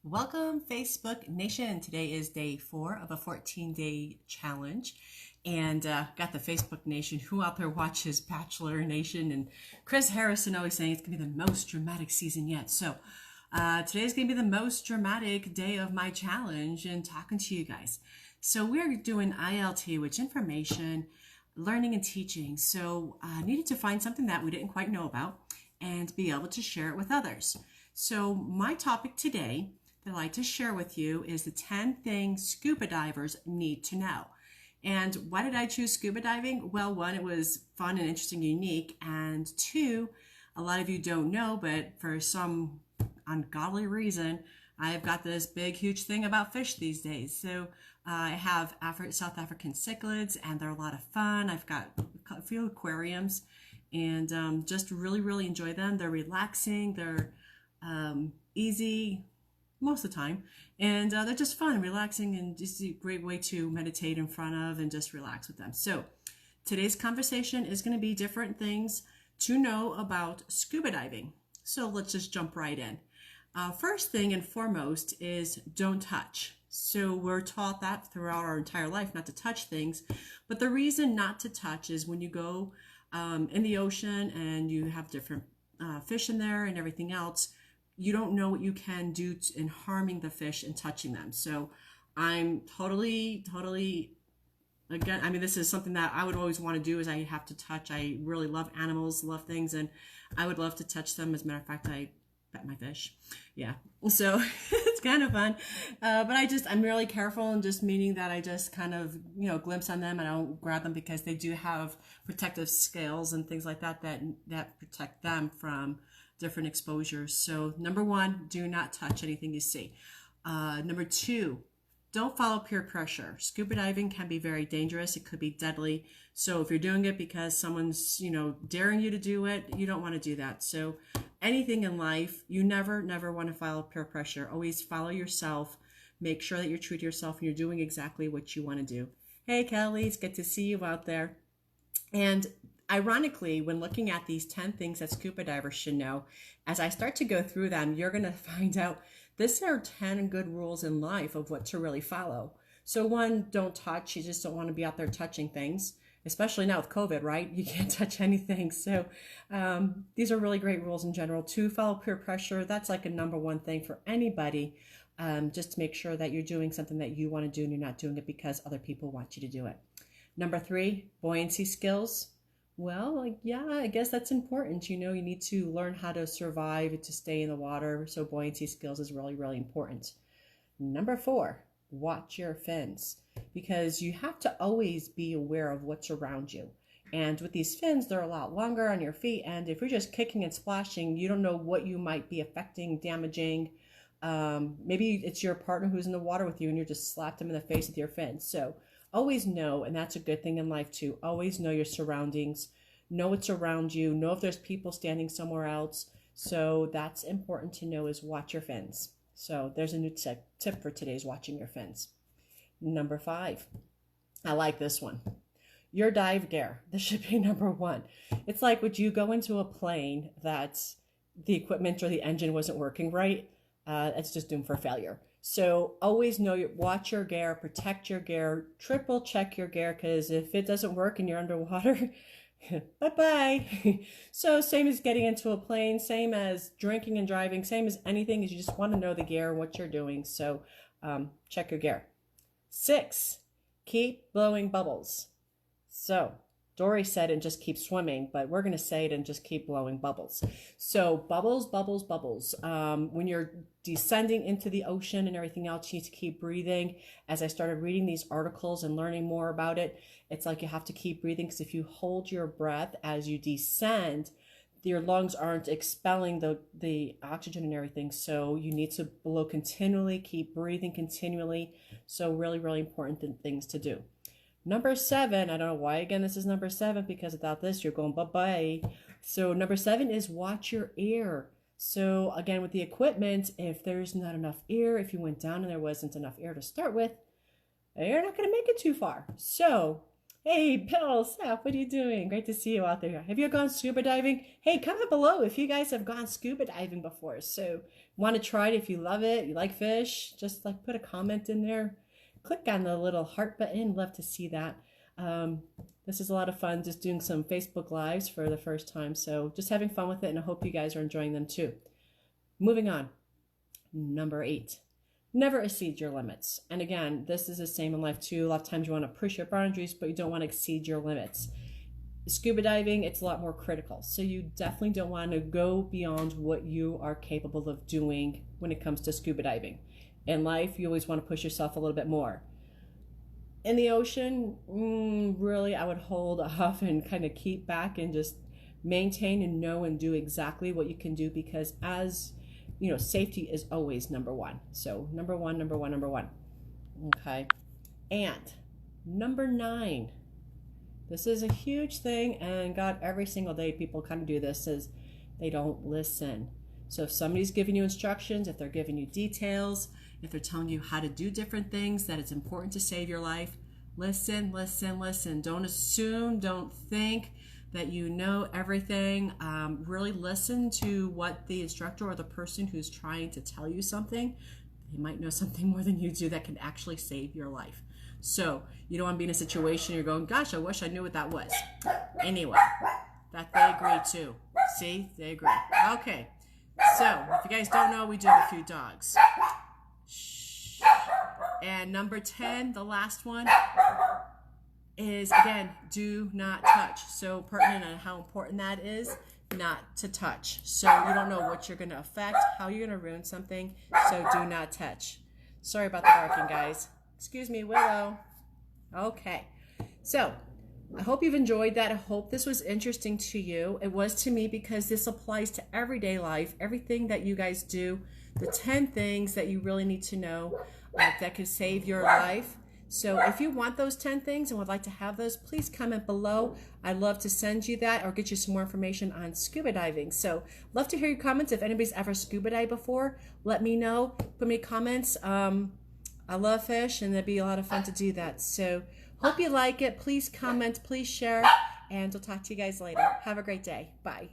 Welcome, Facebook Nation. Today is day 4 of a 14-day challenge. And got the Facebook Nation, who out there watches Bachelor Nation, and Chris Harrison always saying it's going to be the most dramatic season yet. So today's going to be the most dramatic day of my challenge and talking to you guys. So we're doing ILT, which information, learning and teaching. So I needed to find something that we didn't quite know about and be able to share it with others. So my topic today that I'd like to share with you is the 10 things scuba divers need to know. And why did I choose scuba diving? Well, one, it was fun and interesting, unique. And two, a lot of you don't know, but for some ungodly reason, I've got this big, huge thing about fish these days. So I have South African cichlids, and they're a lot of fun. I've got a few aquariums, and just really, really enjoy them. They're relaxing. They're easy most of the time, and they're just fun, relaxing, and just a great way to meditate in front of and just relax with them. So today's conversation is going to be different things to know about scuba diving. So let's just jump right in. First thing and foremost is don't touch. So we're taught that throughout our entire life not to touch things, but the reason not to touch is when you go in the ocean and you have different fish in there and everything else, you don't know what you can do in harming the fish and touching them. So I'm totally, again, I mean, this is something that I would always want to do, is I have to touch. I really love animals, love things, and I would love to touch them. As a matter of fact, I pet my fish. Yeah. So it's kind of fun. But I'm really careful, and just meaning that I just kind of, glimpse on them. I don't grab them because they do have protective scales and things like that that protect them from different exposures. So number one, do not touch anything you see. Number two, don't follow peer pressure. Scuba diving can be very dangerous. It could be deadly. So if you're doing it because someone's, daring you to do it, you don't want to do that. So anything in life, you never want to follow peer pressure. Always follow yourself. Make sure that you're true to yourself and you're doing exactly what you want to do. Hey, Kelly, it's good to see you out there. And ironically, when looking at these 10 things that scuba divers should know, as I start to go through them, you're going to find out these are 10 good rules in life of what to really follow. So one, don't touch. You just don't want to be out there touching things, especially now with COVID, right? You can't touch anything. So these are really great rules in general. Two, follow peer pressure. That's like a number one thing for anybody, just to make sure that you're doing something that you want to do and you're not doing it because other people want you to do it. Number three, buoyancy skills. Well, yeah, I guess that's important. You need to learn how to survive, to stay in the water. So buoyancy skills is really, really important. Number four, watch your fins, because you have to always be aware of what's around you. And with these fins, they're a lot longer on your feet. And if you're just kicking and splashing, you don't know what you might be affecting, damaging. Maybe it's your partner who's in the water with you and you're just slapped them in the face with your fins. So always know, and that's a good thing in life too, always know your surroundings, know what's around you, know if there's people standing somewhere else. So that's important to know, is watch your fins. So there's a new tip for today's watching your fins. Number five, I like this one. Your dive gear. This should be number one. It's like, would you go into a plane that the equipment or the engine wasn't working right? It's just doomed for failure. So always know, watch your gear, protect your gear, triple check your gear, because if it doesn't work and you're underwater, bye-bye. So same as getting into a plane, same as drinking and driving, same as anything, is you just want to know the gear and what you're doing. So check your gear. 6, keep blowing bubbles. So Dory said and just keep swimming, but we're going to say it and just keep blowing bubbles. So bubbles, bubbles, bubbles. When you're descending into the ocean and everything else, you need to keep breathing. As I started reading these articles and learning more about it, it's like you have to keep breathing, because if you hold your breath as you descend, your lungs aren't expelling the oxygen and everything. So you need to blow continually, keep breathing continually. So really, really important things to do. Number 7, I don't know why, again, this is number 7, because without this, you're going bye-bye. So number 7 is watch your air. So again, with the equipment, if there's not enough air, if you went down and there wasn't enough air to start with, you're not going to make it too far. So Hey, Bill, Seth, what are you doing? Great to see you out there. Have you gone scuba diving? Hey, comment below if you guys have gone scuba diving before. So, want to try it if you love it, you like fish, just like put a comment in there. Click on the little heart button. Love to see that. This is a lot of fun just doing some Facebook Lives for the first time. So, just having fun with it, and I hope you guys are enjoying them too. Moving on. Number 8. Never exceed your limits. And again, this is the same in life too. A lot of times you want to push your boundaries, but you don't want to exceed your limits. Scuba diving, it's a lot more critical. So you definitely don't want to go beyond what you are capable of doing when it comes to scuba diving. In life, you always want to push yourself a little bit more. In the ocean, really, I would hold off and kind of keep back and just maintain and know and do exactly what you can do, because as you know, safety is always number one. So number one. Okay. And number 9. This is a huge thing, and God, every single day people kind of do this, is they don't listen. So if somebody's giving you instructions, if they're giving you details, if they're telling you how to do different things, that it's important to save your life, listen. Don't assume, don't think that you know everything. Really listen to what the instructor or the person who's trying to tell you something, they might know something more than you do that can actually save your life. So you don't want to be in a situation you're going, gosh, I wish I knew what that was. Anyway, that they agree too. See, they agree. Okay, so if you guys don't know, we do have a few dogs. Shh. And number 10, the last one, is, again, do not touch. So pertinent on how important that is, not to touch. So you don't know what you're going to affect, how you're going to ruin something, so do not touch. Sorry about the barking, guys. Excuse me, Willow. Okay, so I hope you've enjoyed that. I hope this was interesting to you. It was to me, because this applies to everyday life, everything that you guys do, the 10 things that you really need to know that could save your life. So if you want those 10 things and would like to have those, please comment below. I'd love to send you that or get you some more information on scuba diving. So love to hear your comments. If anybody's ever scuba dived before, let me know. Put me comments. I love fish, and it'd be a lot of fun to do that. So hope you like it. Please comment, please share, and we'll talk to you guys later. Have a great day. Bye.